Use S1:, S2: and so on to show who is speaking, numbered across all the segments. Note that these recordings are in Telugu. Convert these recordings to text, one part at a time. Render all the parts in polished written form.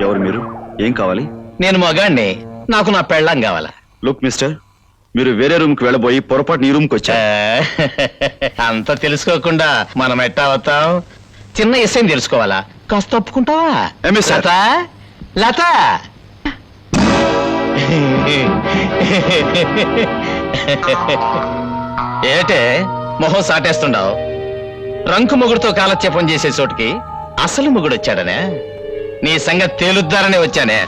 S1: ఎవరు మీరు? ఏం కావాలి?
S2: నేను మగాణ్ణి, నాకు నా పెళ్ళాం కావాలా.
S1: లుక్ మిస్టర్, మీరు వేరే రూమ్ కి వెళ్ళబోయి పొరపాటు నీ రూమ్ కి వచ్చా.
S2: అంత తెలుసుకోకుండా మనం ఎట్టా అవుతాం? చిన్న విషయం తెలుసుకోవాలా? కాస్త తప్పుకుంటావా? లత, లత. ఏటే మొహం సాటేస్తుండవు? రంకు మొగుడుతో కాలక్షేపం చేసే చోటుకి అసలు మొగుడు వచ్చాడనే? నీ సంగతి తేలుద్దారనే వచ్చానే.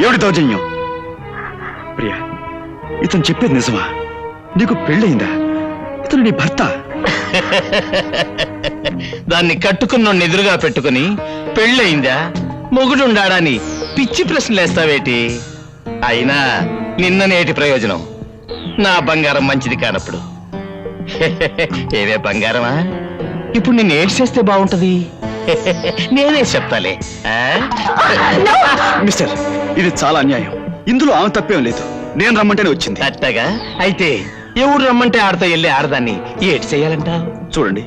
S1: ఏమిటి దౌర్జన్యం? ప్రియా, ఇతను చెప్పేది నిజమా? నీకు పెళ్ళయిందా? ఇతను నీ భర్త?
S2: దాన్ని కట్టుకున్న ఎదురుగా పెట్టుకుని పెళ్ళయిందా, మొగుడుండాడని పిచ్చి ప్రశ్నలు వేస్తావేటి? అయినా నిన్ననేటి ప్రయోజనం? నా బంగారం మంచిది కానప్పుడు. ఏవే బంగారమా, ఇప్పుడు నిన్ను ఏడ్ చేస్తే బాగుంటది. నేనే చెప్తాలే.
S1: మిస్టర్, ఇది చాలా అన్యాయం. ఇందులో ఆమె తప్పేం లేదు. నేను రమ్మంటేనే వచ్చింది.
S2: అట్టగా అయితే ఎవరు రమ్మంటే ఆడతా వెళ్ళి ఆడదాన్ని ఏడ్ చెయ్యాలంట?
S1: చూడండి,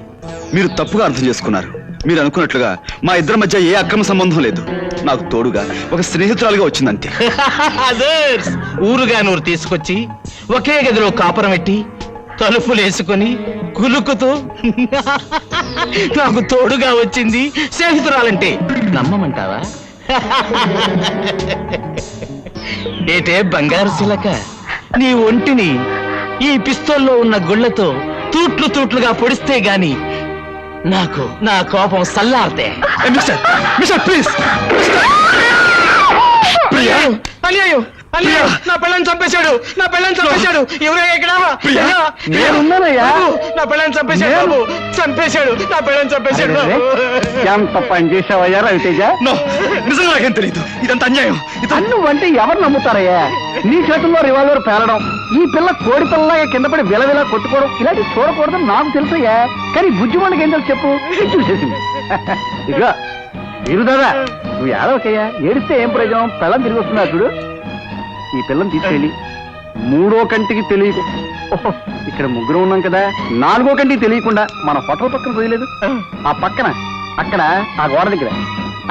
S1: మీరు తప్పుగా అర్థం చేసుకున్నారు. మీరు అనుకున్నట్లుగా మా ఇద్దరి మధ్య ఏ అక్రమ సంబంధం లేదు. నాకు తోడుగా ఒక స్నేహితురాలుగా వచ్చిందంతే.
S2: ఊరుగా నూరు తీసుకొచ్చి ఒకే గదిలో కాపురం పెట్టి తలుపులు వేసుకొని కులుకుతూ నాకు తోడుగా వచ్చింది స్నేహితురాలంటే నమ్మమంటావా? ఏటే బంగారు శిలక, నీ ఒంటిని ఈ పిస్తోల్లో ఉన్న గుళ్లతో తూట్లు తూట్లుగా పొడిస్తే గాని నాకు నా కోపం సల్లార్తే.
S1: ప్లీజ్.
S2: అన్యాయం, అన్యాయం. నా పిల్లని చంపేశాడు, నా పిల్లని చంపేశాడు. ఎవరయ్యా ఇక్కడ?
S3: నేనున్నానయ్యా.
S2: నా పిల్లని చంపేశాడు బాబు, చంపేశాడు. నా పిల్లని చంపేశాడు.
S3: ఎంత పని చేసావయ్యా రవితేజ?
S1: నిజంగా నాకేం తెలియదు. ఇదంత అన్యాయం.
S3: నువ్వంటే ఎవరు నమ్ముతారయ్యా? నీ చేతుల్లో రివాల్వర్ పేలడం, ఈ పిల్ల కోడి పిల్లలాగా కింద పడి విలవిలా కొట్టుకోవడం, ఇలాంటి చూడకూడదని నాకు తెలుసయ్యా. కానీ బుజ్జిమండకి ఏం తెలుసు చెప్పు? చూసేసింది. ఇదిగో వీరు దాదా, నువ్వు ఏడవకయ్యా. ఏడిస్తే ఏం ప్రయోజనం? పిల్లని తిరిగి వస్తున్నా చూడు. ఈ పిల్లని తీసుకెళ్ళి 3వ కంటికి తెలియదు, ఇక్కడ ముగ్గురు ఉన్నాం కదా, 4వ కంటికి తెలియకుండా మన హోటల్ పక్కన పోయలేదు, ఆ పక్కన అక్కడ ఆ గోడ దగ్గర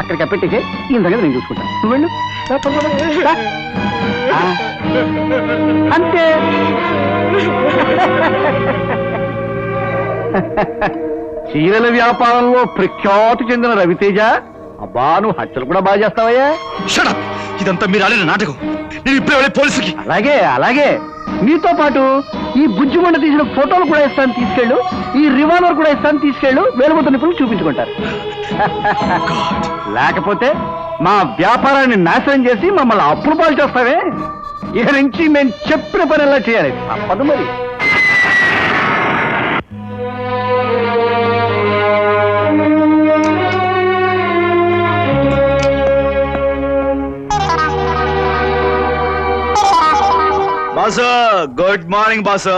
S3: అక్కడికి పెట్టేసే ఈ సంగతి నేను చూసుకుంటాను. నువ్వు వెళ్ళు. అంతే. చీరల వ్యాపారంలో ప్రఖ్యాతి చెందిన రవితేజ, అబ్బా నువ్వు హత్యలు కూడా బాగా చేస్తావయ్యా.
S1: ఇదంతా మీరు ఆడిన నాటకం. నేను ఇప్పుడే వెళ్ళి పోలీసుకి.
S3: అలాగే అలాగే, నీతో పాటు ఈ బుజ్జిమండ తీసిన ఫోటోలు కూడా ఇస్తాను, తీసుకెళ్ళు. ఈ రివాల్వర్ కూడా ఇస్తాను, తీసుకెళ్ళు. వేలుముద్ద నిపుణులు చూపించుకుంటారు. లేకపోతే మా వ్యాపారాన్ని నాశనం చేసి మమ్మల్ని అప్పులు పాలు చేస్తావే. ఇక నుంచి మేము చెప్పిన పని ఎలా చేయాలి? తప్పదు మరి.
S1: Boss, good morning boss.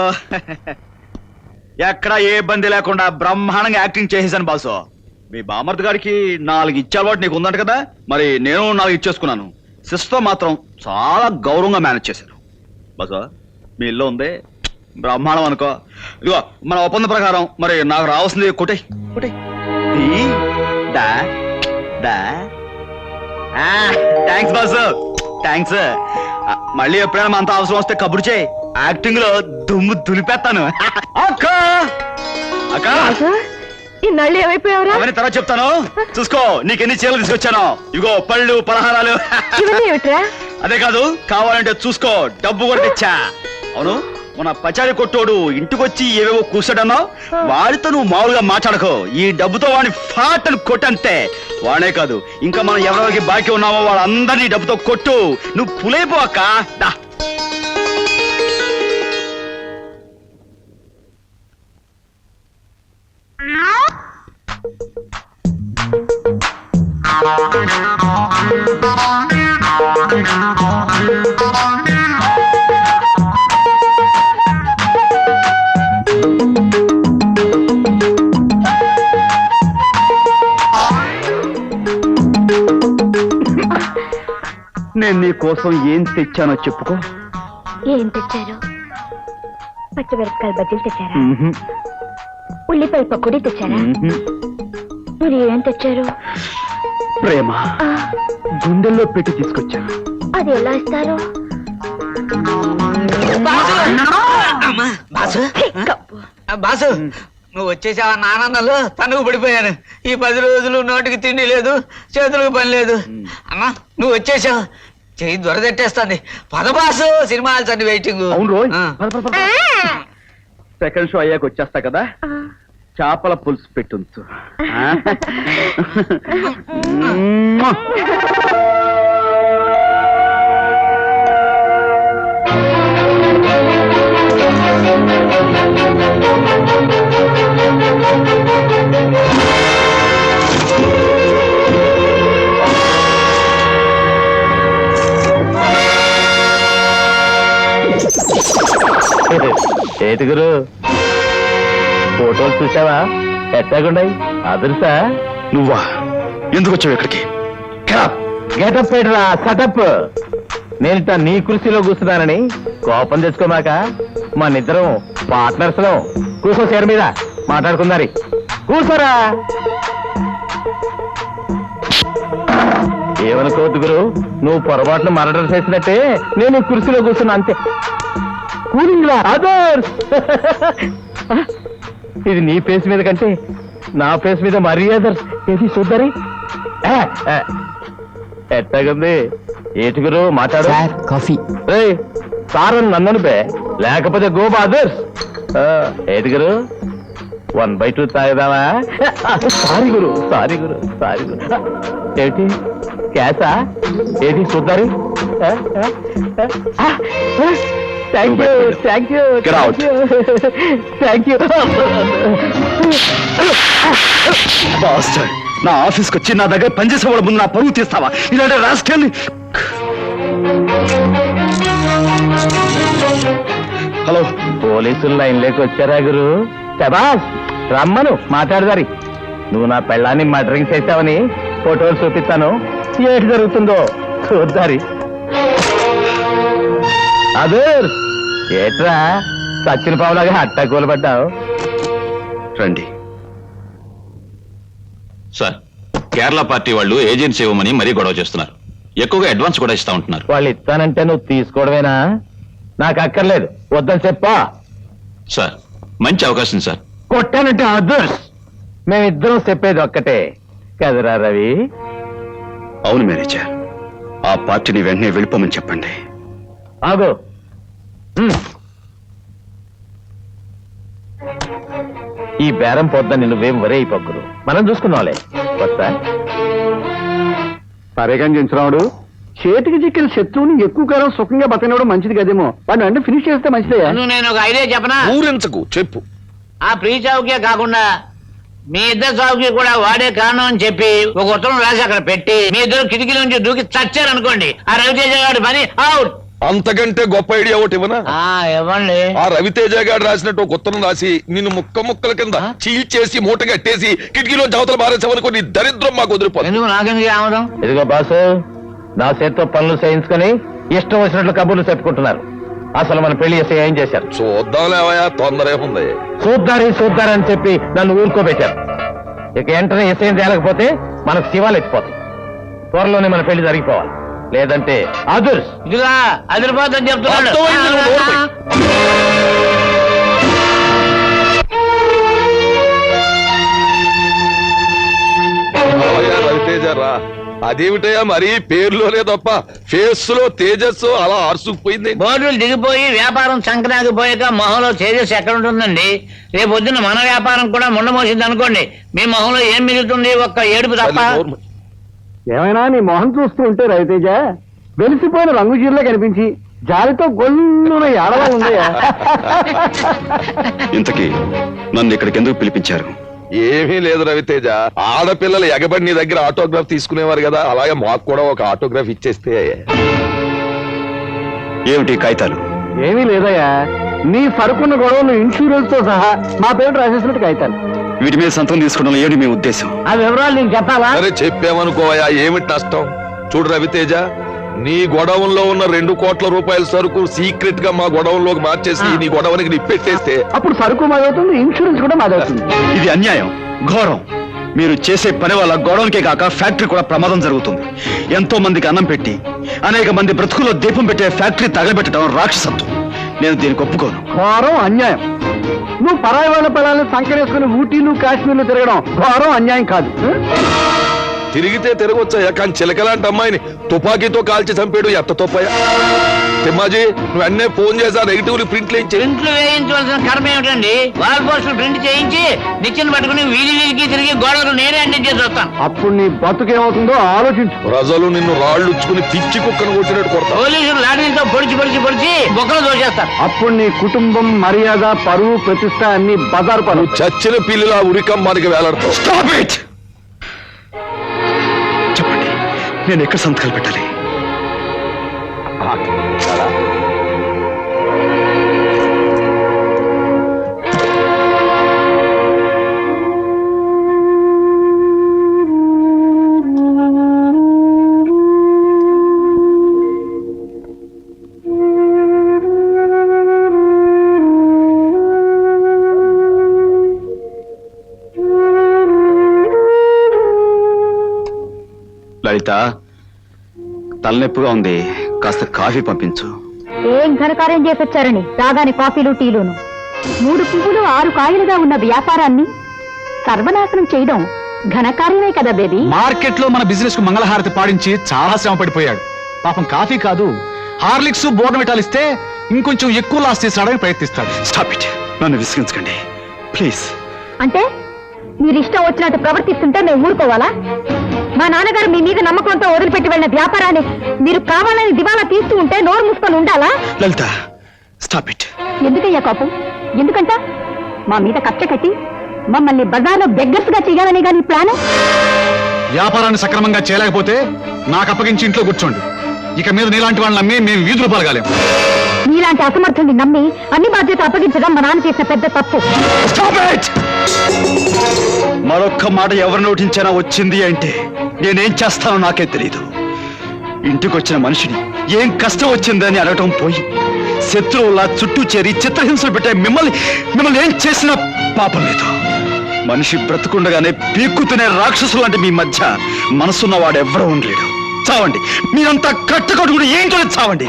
S1: ఎక్కడ ఏ ఇబ్బంది లేకుండా బ్రహ్మాండంగా యాక్టింగ్ చేసేసాను బాసు. మీ బామర్ది గారికి 4 ఇచ్చే అలవాటు నీకు ఉందంట కదా, మరి నేను 4 ఇచ్చేసుకున్నాను. సిస్టర్తో మాత్రం చాలా గౌరవంగా మేనేజ్ చేశాను బాసు. మీ ఇల్లు ఉంది, బ్రహ్మాండం అనుకో. ఇదిగో మన ఒప్పంద ప్రకారం మరి నాకు రావాల్సింది కొట్టే కొట్టే. Thanks boss, thanks. మళ్ళీ ఎప్పుడైనా అంత అవసరం వస్తే కబురు చేయి. యాక్టింగ్ లో దుమ్ము దులిపేస్తాను. అక్క అక్క,
S4: ఇన్నాళ్ళు ఏమైపోయావురా?
S1: అవన్నీ తర్వాత చెప్తాను, చూసుకో. నీకెన్ని చీరలు తీసుకొచ్చాను. ఇగో పళ్ళు, పలహారాలు. అదే కాదు, కావాలంటే చూసుకో, డబ్బు కూడా తెచ్చా. అవును, మన పచారి కొట్టోడు ఇంటికొచ్చి ఏవేవో కూర్చోడన్నావు, వాడితో నువ్వు మామూలుగా మాట్లాడకో. ఈ డబ్బుతో వాడిని ఫాట్ అని కొట్టంతే. వాడే కాదు, ఇంకా మనం ఎవరెవరికి బాకీ ఉన్నామో వాళ్ళందరినీ డబ్బుతో కొట్టు. నువ్వు పులైపో అక్క. దా.
S3: నేను నీ కోసం ఏం తెచ్చానో చెప్పుకో.
S4: ఏం తెచ్చారు? పచ్చిమిరపకాయలు బజ్జీలు తెచ్చారా? ఉల్లిపాయ పకోడీ తెచ్చారా? మీరు ఏం తెచ్చారు?
S3: ప్రేమ
S4: ఆ,
S3: గుండెల్లో పెట్టి తీసుకొచ్చాను.
S4: అది ఎలా ఇస్తారు?
S2: బాసు
S4: హే, కప్పు.
S2: బాసు నువ్వు వచ్చేసావా? నాన్నలు తనుకు పడిపోయాను. ఈ 10 రోజులు నోటికి తిండి లేదు, చేతులకు పని లేదు. అమ్మా నువ్వు వచ్చేసావు, చెయ్యి దొరదెట్టేస్తుంది. పద బాసు, సినిమా హాల్స్ అన్ని వెయిటింగ్.
S3: అవును రోయ్,
S2: ఆ.
S3: పద, పద, పద. సెకండ్ షో అయ్యాక వచ్చేస్తా కదా,
S4: ఆ,
S3: చేపల పులుసు పెట్టుంచు.
S5: ఏటి గురు ఫోటోలు చూసావా? ఎట్టాగుండాయి? అదురుసా?
S1: నువ్వా? ఎందుకు వచ్చావు ఇక్కడికి?
S5: గెటప్ పెట్టరా, సెటప్. నేనిట నీ కుర్చీలో కూర్చున్నానని కోపం తెచ్చుకోమాక. మన ఇద్దరం పార్ట్నర్స్ లో కూర్చో, చీర మీద మాట్లాడుకుందారి. కూర్చోరా. ఏమనుకోవద్దు గురు, నువ్వు పొరపాటును మర్డర్ చేసినట్టే నేను ఈ కుర్చీలో కూర్చున్నా, అంతే. కూలింగ్ రా అదర్స్. ఇది నీ ఫేస్ మీద కంటే నా ఫేస్ మీద మరీ అదర్స్. ఏది చూద్దరి ఎట్టగుంది? ఏటుగురు మాట్లాడు.
S2: కాఫీ.
S5: సార్ అని నన్ను బే, లేకపోతే గోబా అదర్స్. ఏటుగురు 1/2 తాగుదామా? సారీ గురు, సారీ గురు, సారీ గురు. ఏంటి క్యాసా? ఏది చూద్దరి? Thank you, thank you,
S1: Get out.
S5: Thank you.
S1: Bastard, నా ఆఫీస్కి వచ్చి నా దగ్గర పనిచేసే వాళ్ళ ముందు నా పరువు తీస్తావా? ఇలాంటి రాస్కెళ్ళి. హలో,
S5: పోలీసులు లైన్లోకి వచ్చారా గురు? శబాస్, రమ్మను మాట్లాడదారి. నువ్వు నా పెళ్ళాన్ని మర్డరింగ్ చేశావని ఫోటోలు చూపిస్తాను, ఏటి జరుగుతుందో చూద్దారి. అదే ఏట్రా సచ్చిన పావులాగా హట్టా కూలబడ్డావు?
S1: రండి.
S6: సార్, కేరళ పార్టీ వాళ్ళు ఏజెన్సీ ఇవ్వమని మరీ గొడవ చేస్తున్నారు. ఎక్కువగా అడ్వాన్స్ కూడా ఇస్తా ఉంటున్నారు.
S5: వాళ్ళు ఇస్తానంటే నువ్వు తీసుకోవడమేనా? నాకు అక్కర్లేదు, వద్దని చెప్పా.
S6: సార్, మంచి అవకాశం సార్.
S5: కొట్టానంటే అదర్స్. మేమిద్దరం చెప్పేది ఒక్కటే కదరా రవి?
S1: అవును మేనేజర్, ఆ పార్టీని వెంటనే వెళ్ళిపోమని చెప్పండి.
S5: ఆగు. ఈ బేరం పొద్దున్న నువ్వేం వరే అయిపోకురు, మనం చూసుకున్నావులే. వస్తా.
S3: సరేగా జించరావుడు, చేతికి చిక్కిన శత్రువుని ఎక్కువ కాలం సుఖంగా బతకనవడం మంచిది కదేమో. వాడిని అంటే ఫినిష్ చేస్తే మంచిదే.
S2: నేను ఒక ఐడియా చెప్పనా?
S1: ఊరించకు, చెప్పు.
S2: ఆ ప్రీ చావుకే కాకుండా మీ ఇద్దరు చావుకి కూడా వాడే కారణం అని చెప్పి ఒక ఉత్తరం రాసి అక్కడ పెట్టి మీ ఇద్దరు కిటికీ నుంచి దూకి చచ్చారనుకోండి, ఆ రవితేజ గారి పని అవుట్.
S7: అంతకంటే గొప్ప ఐడియా ఒకటి ఇవ్వనా?
S2: ఇవ్వండి.
S7: ఆ రవితేజ గారు రాసినట్టు ఒక ఉత్తరం రాసి నిన్ను ముక్క ముక్కల కింద చీల్చేసి మూట కట్టేసి కిటికీలో జవతలు మారేసామనుకో, నీ దరిద్రం మాకు వదిలిపోతుంది.
S2: ఎందుకు నాకెందుకు ఆమదం?
S5: ఇదిగో బాసు, నా చేత్తో పనులు చేయించుకొని ఇష్టం వచ్చినట్లు కబుర్లు చెప్పుకుంటున్నారు. అసలు మన పెళ్లి చేస్తే ఏం చేశారు?
S7: చూద్దాంలేవయా, తొందర ఏముంది.
S5: చూద్దారని చెప్పి నన్ను ఊరుకోబెట్టారు. ఇక వెంటనే విషయం తేలకపోతే మనకు శివాలు ఎత్తిపోతాయి. త్వరలోనే మన పెళ్లి జరిగిపోవాలి, లేదంటే అదుర్స్.
S2: ఇదిగా అదిరిపోతుందని చెప్తున్నాడు.
S7: అర్థమైంది, నువ్వు నోరు రవితేజ రా. అదేమిటయ్యా మరి పేరులోనే తప్ప ఫేస్ లో తేజస్సు అలా ఆర్సుకుపోయింది.
S2: బోర్డులు దిగిపోయి వ్యాపారం సంక్రాంతిపోయాక మొహంలో తేజస్ ఎక్కడ ఉంటుందండి? రేపు పొద్దున్న మన వ్యాపారం కూడా ముండమోసింది అనుకోండి, మీ మొహంలో ఏం మిగులుతుంది? ఒక్క ఏడుపు తప్ప.
S3: ఏమైనా నీ మొహం చూస్తూ ఉంటే రవితేజ వెలిసిపోయిన రంగు చీరలో కనిపించి జాలితో గొల్లున ఏడవ ఉందయ్యా.
S1: ఇంతకీ నన్ను ఇక్కడికి ఎందుకు పిలిపించారు?
S7: ఏమీ లేదు రవితేజ, ఆడపిల్లలు ఎగబడి నీ దగ్గర ఆటోగ్రాఫ్ తీసుకునేవారు కదా, అలాగే మాకు కూడా ఒక ఆటోగ్రాఫ్ ఇచ్చేస్తే.
S1: ఏమిటి కాగితాలు?
S3: ఏమీ లేదయ్యా, నీ సరుకున్న గొడవలు ఇన్సూరెన్స్ తో సహా మా పేరు రాసేసినట్టు కాగితాలు.
S1: వీటి మీద సంతకం తీసుకోవడం ఏమిటి మీ ఉద్దేశం?
S2: ఆ వివరాలు నీకు చెప్పాలా?
S7: సరే చెప్పామనుకోవయా, ఏమిటి నష్టం? చూడు రవితేజ, నీ గొడవంలో ఉన్న 2 కోట్ల రూపాయల సరుకు సీక్రెట్ గా మా గొడవంలోకి మార్చేసి నీ గొడవనికి నిప్పెట్టేస్తే
S3: అప్పుడు సరుకు మాదవుతుంది, ఇన్సూరెన్స్ కూడా మాదవుతుంది.
S1: ఇది అన్యాయం, ఘోరం. మీరు చేసే పని వల్ల గొడవలకే కాక ఫ్యాక్టరీ కూడా ప్రమాదం జరుగుతుంది. ఎంతో మందికి అన్నం పెట్టి అనేక మంది బ్రతుకుల్లో దీపం పెట్టే ఫ్యాక్టరీ తగలబెట్టడం రాక్షసత్వం. నేను దీనికి ఒప్పుకోను.
S3: ఘోరం అన్యాయం. నువ్వు పరాయి వాళ్ళ పిల్లల్ని సంకరేసుకుని ఊటీలు కాశ్మీర్లు తిరగడం ఘోరం అన్యాయం కాదు.
S7: తిరిగితే తిరగొచ్చాయా, కానీ చిలకలాంటి అమ్మాయిని తుపాకీతో కాల్చి చంపాడు ఎత్త తొప్పయ్యా. తిమ్మాజీ నువ్వు అన్నే ఫోన్ చేసా నెగిటివ్ ప్రింట్లు వేయించి.
S2: ప్రింట్లు వేయించవలసిన కర్మ ఏమిటండి? వాల్ పోస్టులు ప్రింట్ చేయించి నిచ్చెన పట్టుకుని వీధి వీధికి తిరిగి గోడలకు నేనే అంటించి చేసి వస్తాను.
S3: అప్పుడు నీ బతుకేమవుతుందో ఆలోచించు.
S7: ప్రజలు నిన్ను రాళ్ళు ఉచ్చుకుని పిచ్చి కుక్కను కొట్టినట్టు కొడతావు.
S2: పోలీసులు లాఠీలతో పొడిచి బొక్కలు దోచేస్తారు.
S3: అప్పుడు నీ కుటుంబం, మర్యాద, పరువు, ప్రతిష్ట అన్ని బజారు పనులు.
S7: చచ్చిన పిల్లిలా ఉరికమ్మానికి వేలాడతావు.
S1: Stop it! చెప్పండి, నేను ఎక్కడ సంతకాలు పెట్టాలి? లలిత, తలనొప్పిగా ఉంది, కాస్త కాఫీ పంపించు.
S4: ఏం ఘనకార్యం చేసొచ్చారని రాగానే కాఫీలు టీలును. 3 పువ్వులు 6 కాయలుగా ఉన్న వ్యాపారాన్ని సర్వనాశనం చేయడం ఘనకార్యమే కదా బేబీ.
S8: మార్కెట్ లో మన బిజినెస్ కు మంగళహారతి పాడించి చాలా శ్రమ పడిపోయాడు. పాపం కాఫీ కాదు, హార్లిక్స్ బోర్నవిటాలు ఇస్తే ఇంకొంచెం ఎక్కువ లాస్ చేసాడని ప్రయత్నిస్తాడు.
S1: స్టాప్ ఇట్, నన్ను విసిగించకండి ప్లీజ్.
S4: అంటే మీరు ఇష్టం వచ్చినట్టు ప్రవర్తిస్తుంటే మేము ఊరుకోవాలా? మా నాన్నగారు మీ మీద నమ్మకంతో వదిలిపెట్టి వెళ్ళిన వ్యాపారాన్ని మీరు కావాలని దివాలా తీస్తూ ఉంటే నోరు మూసుకొని ఉండాలా?
S1: లలిత, స్టాప్ ఇట్.
S4: ఎందుకయ్యా కోపం? ఎందుకంట మా మీద కక్ష కట్టి మమ్మల్ని బజార్లో బెగ్గర్స్ గా చేయాలని గాని ప్లాన్?
S8: వ్యాపారాన్ని సక్రమంగా చేయలేకపోతే నాకు అప్పగించి ఇంట్లో కూర్చోండి. ఇక మీద నీలాంటి వాళ్ళని నమ్మి మేము వీధులు పాల్గాలేం.
S4: మీలాంటి అసమర్థుల్ని నమ్మి అన్ని బాధ్యత అప్పగించడం మా నాన్న చేసిన పెద్ద తప్పు.
S1: Stop it! మరొక్క మాట ఎవరు నోటించినా వచ్చింది అంటే నేనేం చేస్తానో నాకే తెలియదు. ఇంటికొచ్చిన మనిషిని ఏం కష్టం వచ్చిందని అడగటం పోయి శత్రువులా చుట్టూ చేరి చిత్రహింసలు పెట్టే మిమ్మల్ని ఏం చేసినా పాపం లేదు. మనిషి బ్రతుకుండగానే పీక్కుతునే రాక్షసులు అంటే మీ మధ్య మనసున్నవాడు ఎవరూ ఉండలేడు. చావండి, మీరంతా కట్టుకట్టుకుని ఏంటో చావండి.